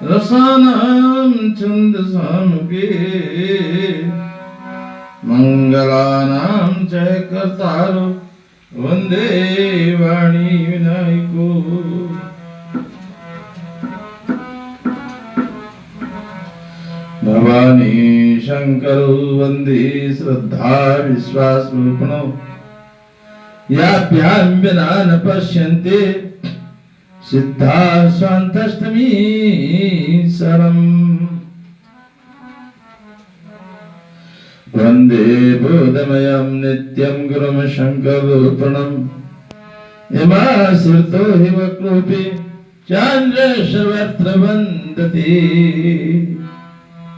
रसानां छन्दसां के मंगलानां च कर्तारो वंदे वाणी विनायको। भवानी शंकरो वंदे श्रद्धा विश्वास रूपणो याभ्यां विना न पश्यन्ते सिद्धा स्वान्तष्टमी शरम्। वंदे बोधमयं नित्यं गुरुं शंकरोपणम् यमाश्रितो हि वक्रोऽपि चान्द्रशर्वत्र वन्दति।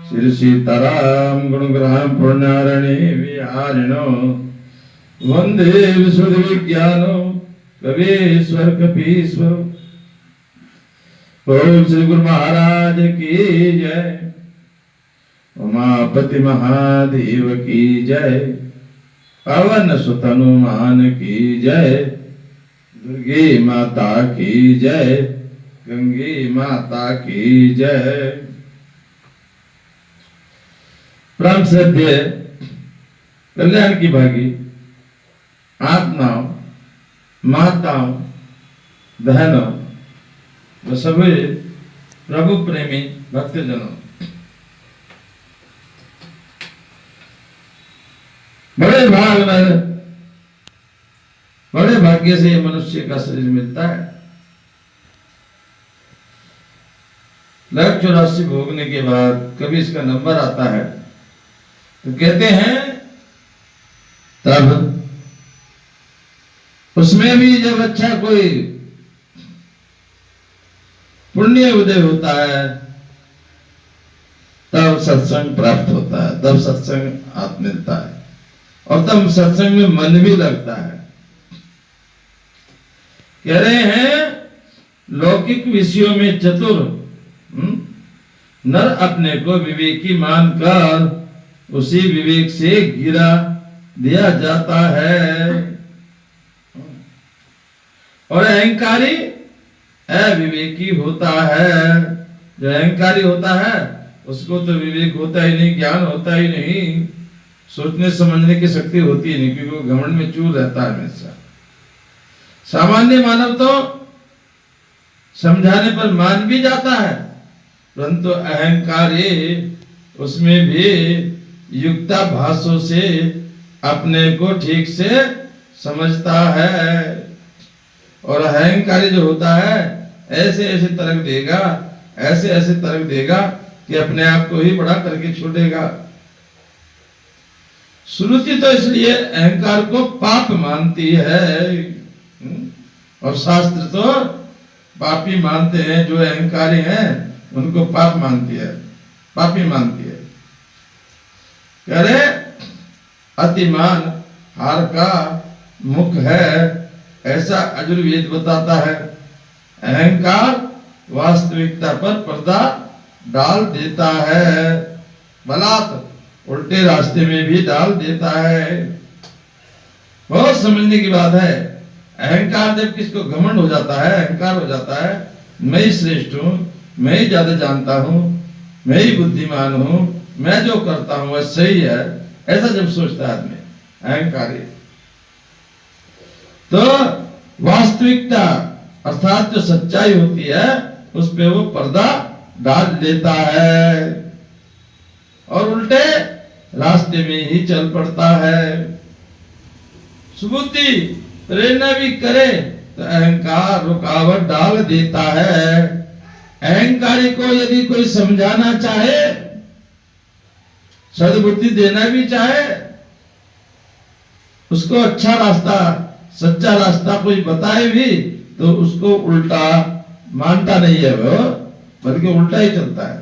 श्री सीताराम गुणग्राम पुण्यारणे विहारिणो वंदे विशुद्ध विज्ञानो कवीश्वर कपीश्वर। बोल श्री गुरु महाराज की जय। उमापति महादेव की जय। पवन सुत हनुमान की जय। दुर्गे माता की जय। गंगे माता की जय। परम श्रद्धेय कल्याण की भागी आत्माओं माताओं बहनों व सभी प्रभु प्रेमी भक्तजनों, बड़े भाग्य से मनुष्य का शरीर मिलता है। लाख 84 भोगने के बाद कभी इसका नंबर आता है तो कहते हैं तब उसमें भी जब अच्छा कोई पुण्य उदय होता है तब सत्संग प्राप्त होता है, तब सत्संग आप मिलता है और तब सत्संग में मन भी लगता है। कह रहे हैं लौकिक विषयों में चतुर नर अपने को विवेकी मानकर उसी विवेक से गिरा दिया जाता है और अहंकारी अविवेकी होता है। जो अहंकारी होता है उसको तो विवेक होता ही नहीं, ज्ञान होता ही नहीं, सोचने समझने की शक्ति होती ही नहीं, क्योंकि वो घमंड में चूर रहता है हमेशा। सामान्य मानव तो समझाने पर मान भी जाता है, परंतु अहंकारी उसमें भी युक्ताभासों से अपने को ठीक से समझता है। और अहंकारी जो होता है ऐसे ऐसे तर्क देगा, ऐसे ऐसे तर्क देगा कि अपने आप को ही बड़ा करके छोड़ेगा। श्रुति तो इसलिए अहंकार को पाप मानती है और शास्त्र तो पापी मानते हैं। जो अहंकारी हैं उनको पाप मानती है, पापी मानती है। कह रहे अतिमान हार का मुख है, ऐसा यजुर्वेद बताता है। अहंकार वास्तविकता पर पर्दा डाल देता है, बलात् उल्टे रास्ते में भी डाल देता है। बहुत समझने की बात है। अहंकार जब किसको घमंड हो जाता है, अहंकार हो जाता है, मैं ही श्रेष्ठ हूं, मैं ही ज्यादा जानता हूं, मैं ही बुद्धिमान हूं, मैं जो करता हूं वह सही है, ऐसा जब सोचता है आदमी अहंकारी, तो वास्तविकता अर्थात जो सच्चाई होती है उस पे वो पर्दा डाल देता है और उल्टे रास्ते में ही चल पड़ता है। सुबुद्धि प्रेरणा भी करे तो अहंकार रुकावट डाल देता है। अहंकारी को यदि कोई समझाना चाहे, सद्बुद्धि देना भी चाहे, उसको अच्छा रास्ता सच्चा रास्ता कोई बताए भी तो उसको उल्टा मानता नहीं है, वो बल्कि उल्टा ही चलता है।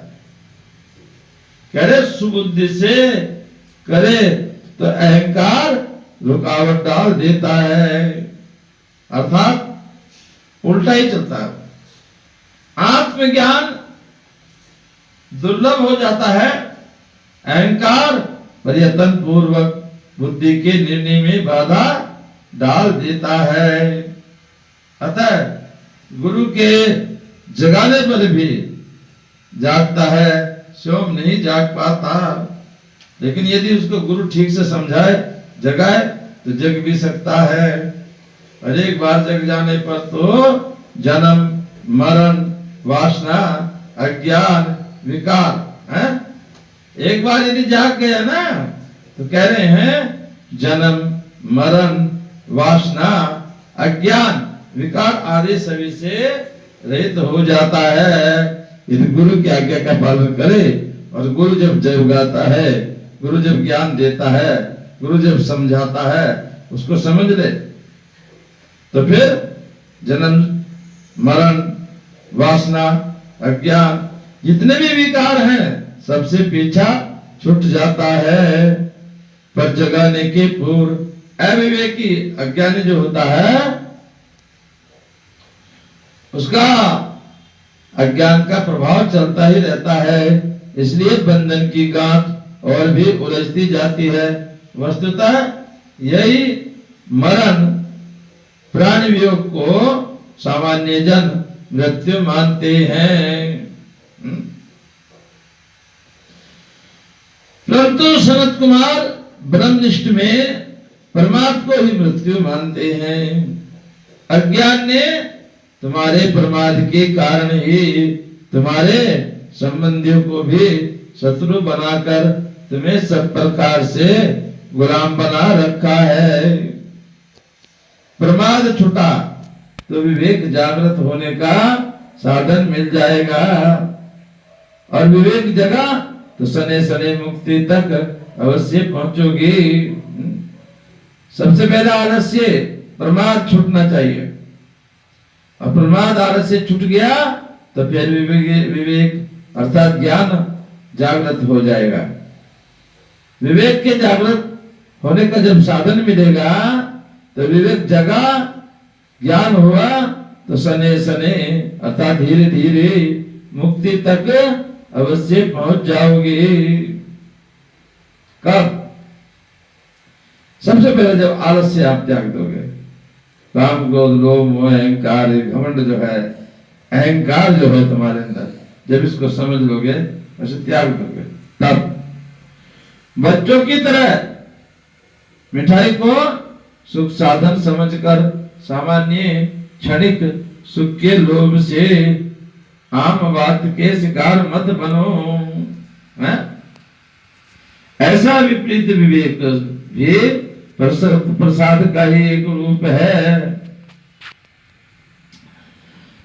कह रहे सुबुद्धि से करे तो अहंकार रुकावट डाल देता है, अर्थात उल्टा ही चलता है। आत्मज्ञान दुर्लभ हो जाता है, अहंकार प्रयत्न पूर्वक बुद्धि के निर्णय में बाधा डाल देता है। अतः गुरु के जगाने पर भी जागता है स्वयं नहीं जाग पाता, लेकिन यदि उसको गुरु ठीक से समझाए जगाए तो जग भी सकता है। और एक बार जग जाने पर तो जन्म मरण वासना अज्ञान विकार है, एक बार यदि जाग गया ना तो कह रहे हैं जन्म मरण वासना अज्ञान विकार आदि सभी से रहित हो जाता है, यदि गुरु की आज्ञा का पालन करे। और गुरु जब जगाता है, गुरु जब ज्ञान देता है, गुरु जब समझाता है, उसको समझ ले तो फिर जन्म मरण वासना अज्ञान जितने भी विकार हैं सबसे पीछा छूट जाता है। पर जगाने के पूर्व अविवेकी अज्ञानी जो होता है उसका अज्ञान का प्रभाव चलता ही रहता है, इसलिए बंधन की गांठ और भी उलझती जाती है। वस्तुतः यही मरण प्राण वियोग को सामान्य जन मृत्यु मानते हैं। परंतु सनत कुमार ब्रह्मनिष्ठ में परमात्मा को ही मृत्यु मानते हैं। अज्ञान ने तुम्हारे प्रमाद के कारण ही तुम्हारे संबंधियों को भी शत्रु बनाकर तुम्हें सब प्रकार से गुलाम बना रखा है। प्रमाद छूटा तो विवेक जागृत होने का साधन मिल जाएगा, और विवेक जगा तो सने सने मुक्ति तक अवश्य पहुंचोगी। सबसे पहला आलस्य प्रमाद छूटना चाहिए, और प्रमाद आलस्य छूट गया तो फिर विवेक अर्थात ज्ञान जागृत हो जाएगा। विवेक के जागृत होने का जब साधन मिलेगा तो विवेक जगा ज्ञान हुआ तो सने सने अर्थात धीरे धीरे मुक्ति तक अवश्य पहुंच जाओगे। कब? सबसे पहले जब आलस्य आप त्याग दोगे, काम क्रोध लोभ मोह अहंकार घमंड जो है, अहंकार जो है तुम्हारे अंदर, जब इसको समझ लोगे उसे त्याग दोगे, तब बच्चों की तरह मिठाई को सुख साधन समझकर सामान्य क्षणिक सुख के लोभ से आम बात के शिकार मत बनो। है? ऐसा विपरीत विवेक भी प्रसाद का ही एक रूप है।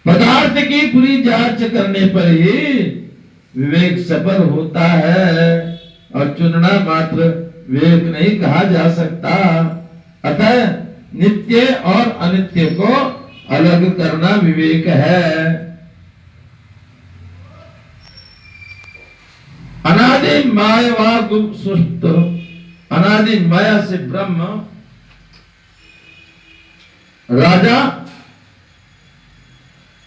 पदार्थ की पूरी जांच करने पर ही विवेक सफल होता है, और चुनना मात्र विवेक नहीं कहा जा सकता। अतः नित्य और अनित्य को अलग करना विवेक है। अनादि माया गुप्त सुप्त, अनादि माया से ब्रह्म राजा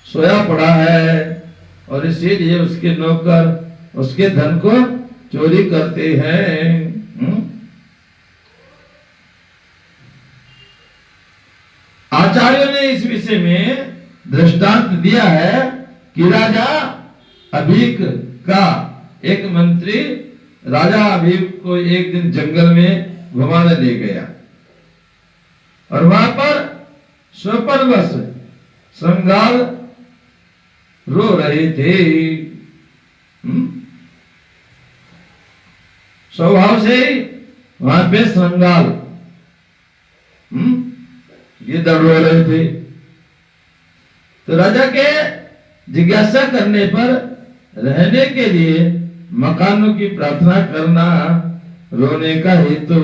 सोया पड़ा है, और इसीलिए उसके नौकर उसके धन को चोरी करते हैं। आचार्यों ने इस विषय में दृष्टांत दिया है कि राजा अभीक का एक मंत्री राजा अभीक को एक दिन जंगल में घुमाने ले गया, और वहां पर स्वपनवश श्रृंगार रो रहे थे। स्वभाव से वहां पे श्रृंगार ये दौड़ रहे थे। तो राजा के जिज्ञासा करने पर रहने के लिए मकानों की प्रार्थना करना रोने का हेतु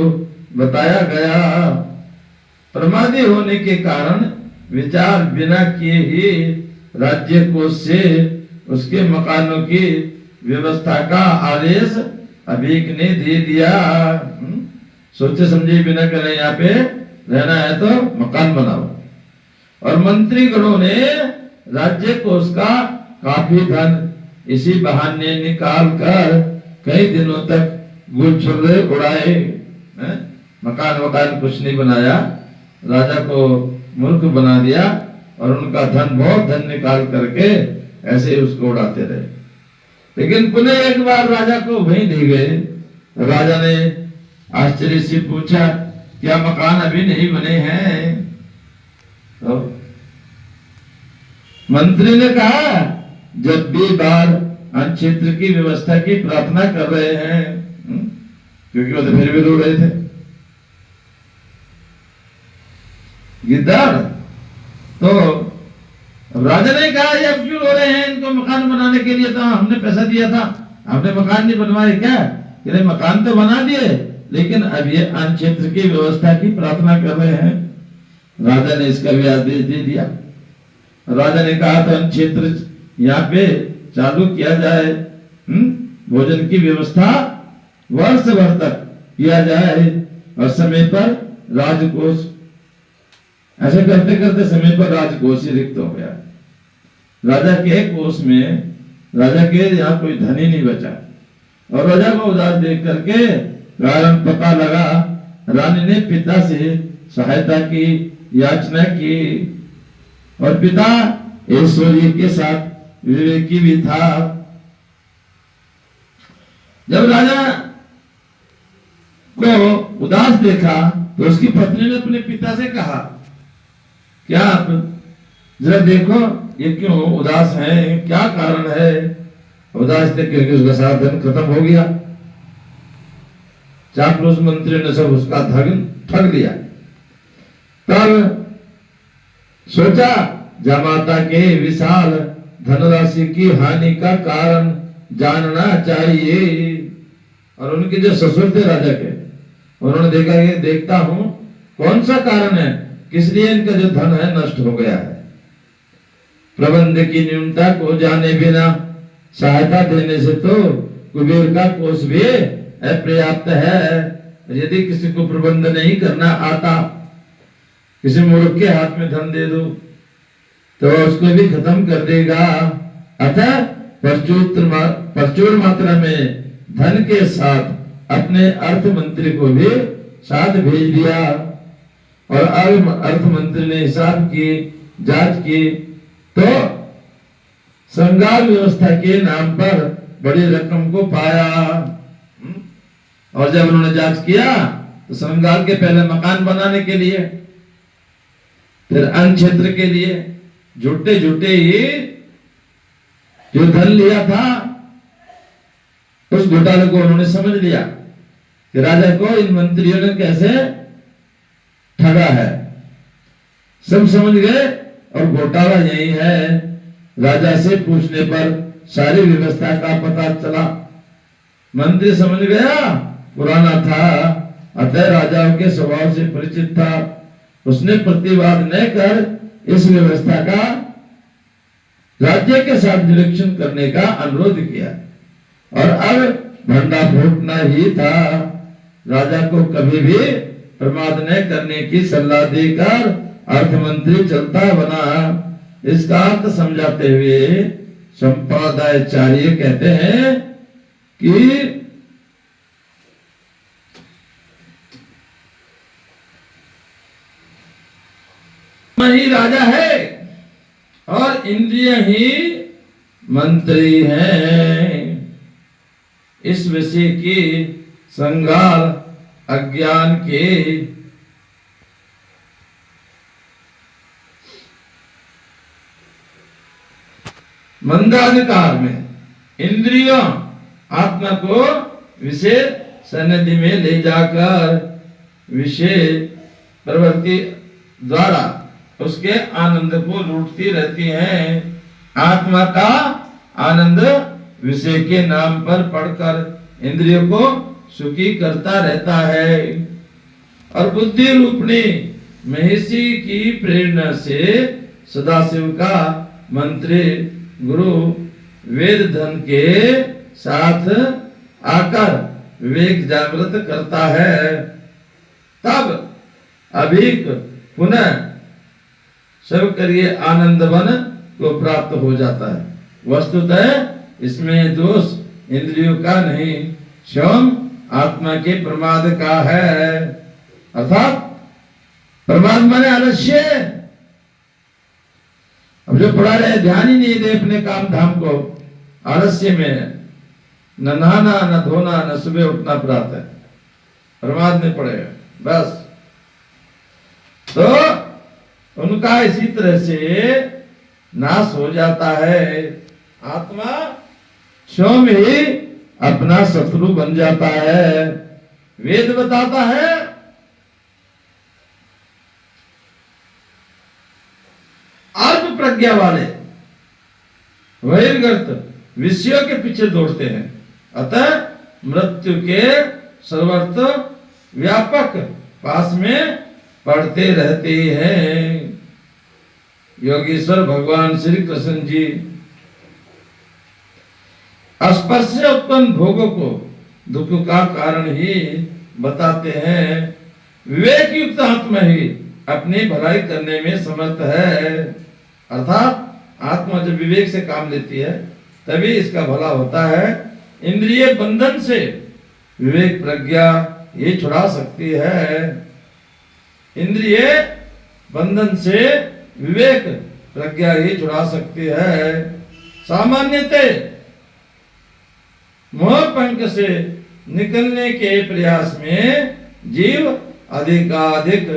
बताया गया। प्रमादी होने के कारण विचार बिना किए ही राज्य कोष से उसके मकानों की व्यवस्था का आदेश अभीक ने दे दिया। सोचे समझे बिना करे यहाँ पे रहना है तो मकान बनाओ, और मंत्री गणों ने राज्य कोष का काफी धन इसी बहाने निकाल कर कई दिनों तक गुलछर्रे उड़ाए। मकान वकान कुछ नहीं बनाया, राजा को मूर्ख बना दिया, और उनका धन बहुत धन निकाल करके ऐसे ही उसको उड़ाते रहे। लेकिन पुनः एक बार राजा को वहीं ले गए। राजा ने आश्चर्य से पूछा, क्या मकान अभी नहीं बने हैं? तो मंत्री ने कहा, जब भी बार अन्न क्षेत्र की व्यवस्था की प्रार्थना कर रहे हैं, क्योंकि वो तो फिर भी रो रहे थे। गिद्धार तो राजा ने कहा, ये अब क्यों रो रहे हैं? इनको मकान बनाने के लिए तो हमने पैसा दिया था, आपने मकान नहीं बनवाए क्या? कहते मकान तो बना दिए, लेकिन अब ये अन्न क्षेत्र की व्यवस्था की प्रार्थना कर रहे हैं। राजा ने इसका भी आदेश दे दिया। राजा ने कहा था अन्न क्षेत्र यहाँ पे चालू किया जाए, भोजन की व्यवस्था वर्ष भर तक किया जाए, और समय पर राजकोष, ऐसे करते करते समय पर राजकोष ही रिक्त हो गया। राजा के कोष में, राजा के यहाँ कोई धन ही नहीं बचा। और राजा को उदास देख करके कारण पता लगा। रानी ने पिता से सहायता की, याचना की, और पिता ऐश्वर्य के साथ विवेकी भी था। जब राजा को उदास देखा तो उसकी पत्नी ने अपने पिता से कहा, क्या आप जरा देखो ये क्यों उदास है, क्या कारण है? उदास थे क्योंकि उसका सारा धन खत्म हो गया। चापलूस मंत्री ने सब उसका धन ठग लिया। तब सोचा, जमाता के विशाल धनराशि की हानि का कारण जानना चाहिए। और उनके जो ससुर थे राजा के, उन्होंने देखा कि देखता हूं कौन सा कारण है, किस लिए इनका जो धन है नष्ट हो गया है। प्रबंध की न्यूनता को जाने बिना सहायता देने से तो कुबेर का कोष भी अपर्याप्त है। यदि किसी को प्रबंध नहीं करना आता, किसी मूर्ख के हाथ में धन दे दो तो उसको भी खत्म कर देगा। अतः प्रचुर मात्रा में धन के साथ अपने अर्थ मंत्री को भी साथ भेज दिया। और अर्थ मंत्री ने हिसाब की जांच की तो श्रृंगार व्यवस्था के नाम पर बड़ी रकम को पाया। और जब उन्होंने जांच किया तो श्रृंगार के पहले मकान बनाने के लिए, फिर अन्न क्षेत्र के लिए झूठे झूठे ही जो धन लिया था, उस घोटाले को उन्होंने समझ लिया कि राजा को इन मंत्रियों ने कैसे ठगा है। सब समझ गए और घोटाला यही है। राजा से पूछने पर सारी व्यवस्था का पता चला। मंत्री समझ गया, पुराना था, अतः राजाओं के स्वभाव से परिचित था। उसने प्रतिवाद न कर इस व्यवस्था का राज्य के साथ निरीक्षण करने का अनुरोध किया। और अब भंडा फूटना ही था। राजा को कभी भी प्रमाद न करने की सलाह देकर अर्थमंत्री चलता बना। इसका अर्थ समझाते हुए संप्रदायाचार्य कहते हैं कि ही राजा है और इंद्रिय ही मंत्री हैं। इस विषय की श्रृंगार अज्ञान के मंदाधिकार में इंद्रियों आत्मा को विषय सन्निधि में ले जाकर विषय प्रवृत्ति द्वारा उसके आनंद को लूटती रहती हैं। आत्मा का आनंद विषय के नाम पर पढ़कर इंद्रियों को सुखी करता रहता है। और बुद्धि रूपणी महिषी की प्रेरणा से सदाशिव का मंत्री गुरु वेद धन के साथ आकर विवेक जागृत करता है। तब अभिक पुनः सब करिए आनंद वन को प्राप्त हो जाता है। वस्तुतः इसमें दोष इंद्रियों का नहीं, स्वयं आत्मा के प्रमाद का है। अर्थात प्रमाद माने आलस्य। अब जो पढ़ा रहे ध्यान ही नहीं दे अपने काम धाम को, आलस्य में न नहाना, न धोना, न सुबह उठना प्रातः, प्रमाद नहीं पड़ेगा बस। तो उनका इसी तरह से नाश हो जाता है। आत्मा स्वयं ही अपना शत्रु बन जाता है। वेद बताता है अल्प प्रज्ञा वाले बहिर्गत विषयों के पीछे दौड़ते हैं, अतः मृत्यु के सर्वत्र व्यापक पास में पढ़ते रहते हैं। योगेश्वर भगवान श्री कृष्ण जी स्पर्श से उत्पन्न भोगों को दुख का कारण ही बताते हैं। विवेक युक्त आत्मा ही अपनी भलाई करने में समर्थ है, अर्थात आत्मा जब विवेक से काम लेती है तभी इसका भला होता है। इंद्रिय बंधन से विवेक प्रज्ञा ये छुड़ा सकती है। इंद्रिय बंधन से विवेक प्रज्ञा ही छुड़ा सकती है। सामान्यतः मोह पंख से निकलने के प्रयास में जीव अधिकाधिक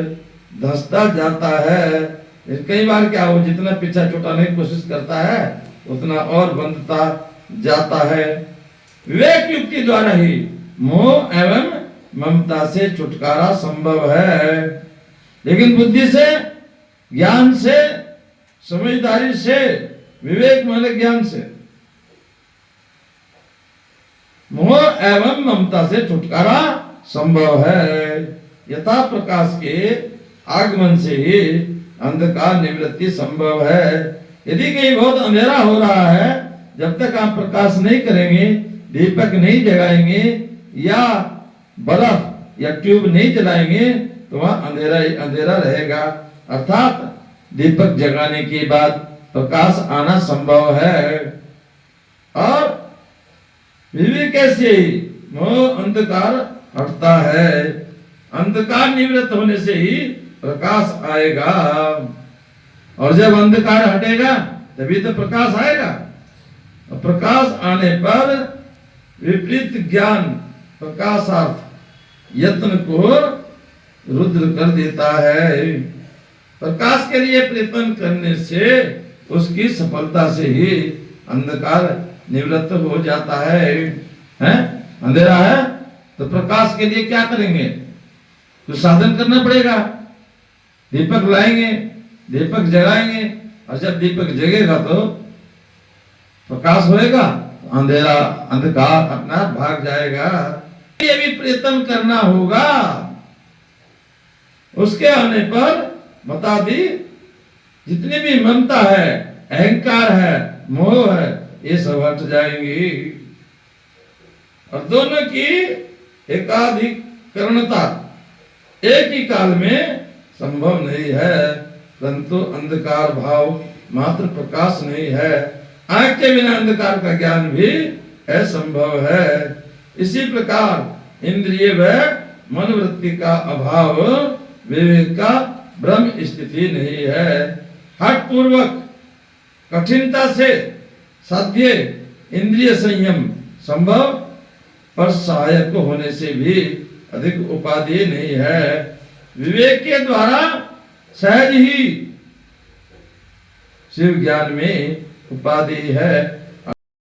धंसता जाता है। कई बार क्या हो, जितना पीछा छुटाने की कोशिश करता है उतना और बंधता जाता है। विवेक युक्ति द्वारा ही मोह एवं ममता से छुटकारा संभव है, लेकिन बुद्धि से, ज्ञान से, समझदारी से, विवेक माने ज्ञान से मोह एवं ममता से छुटकारा संभव है। यथा प्रकाश के आगमन से ही अंधकार निवृत्ति संभव है। यदि कहीं बहुत अंधेरा हो रहा है, जब तक आप प्रकाश नहीं करेंगे, दीपक नहीं जगाएंगे या बल्ब या ट्यूब नहीं जलाएंगे तो वहां अंधेरा ही अंधेरा रहेगा। अर्थात दीपक जगाने के बाद प्रकाश आना संभव है। और विवेक कैसे मोह अंधकार हटता है। अंधकार निवृत्त होने से ही प्रकाश आएगा, और जब अंधकार हटेगा तभी तो प्रकाश आएगा। और प्रकाश आने पर विपरीत ज्ञान प्रकाशार्थ यत्न को रुद्र कर देता है। प्रकाश के लिए प्रयत्न करने से उसकी सफलता से ही अंधकार निवृत्त हो जाता है। अंधेरा है तो प्रकाश के लिए क्या करेंगे, तो साधन करना पड़ेगा। दीपक लाएंगे, दीपक जगाएंगे, और जब दीपक जगेगा तो प्रकाश होएगा, अंधेरा अंधकार अपना भाग जाएगा। ये भी प्रयत्न करना होगा। उसके आने पर बता दी जितनी भी ममता है, अहंकार है, मोह है, ये सब हट जाएंगी। और दोनों की एकाधिकरणता एक ही काल में संभव नहीं है, परंतु अंधकार भाव मात्र प्रकाश नहीं है। आंख के बिना अंधकार का ज्ञान भी असंभव है। इसी प्रकार इंद्रिय व मनोवृत्ति का अभाव विवेक का ब्रह्म स्थिति नहीं है। हठ पूर्वक कठिनता से साध्य इंद्रिय संयम संभव, पर सहायक होने से भी अधिक उपाधि नहीं है। विवेक के द्वारा सहज ही शिव ज्ञान में उपाधि है।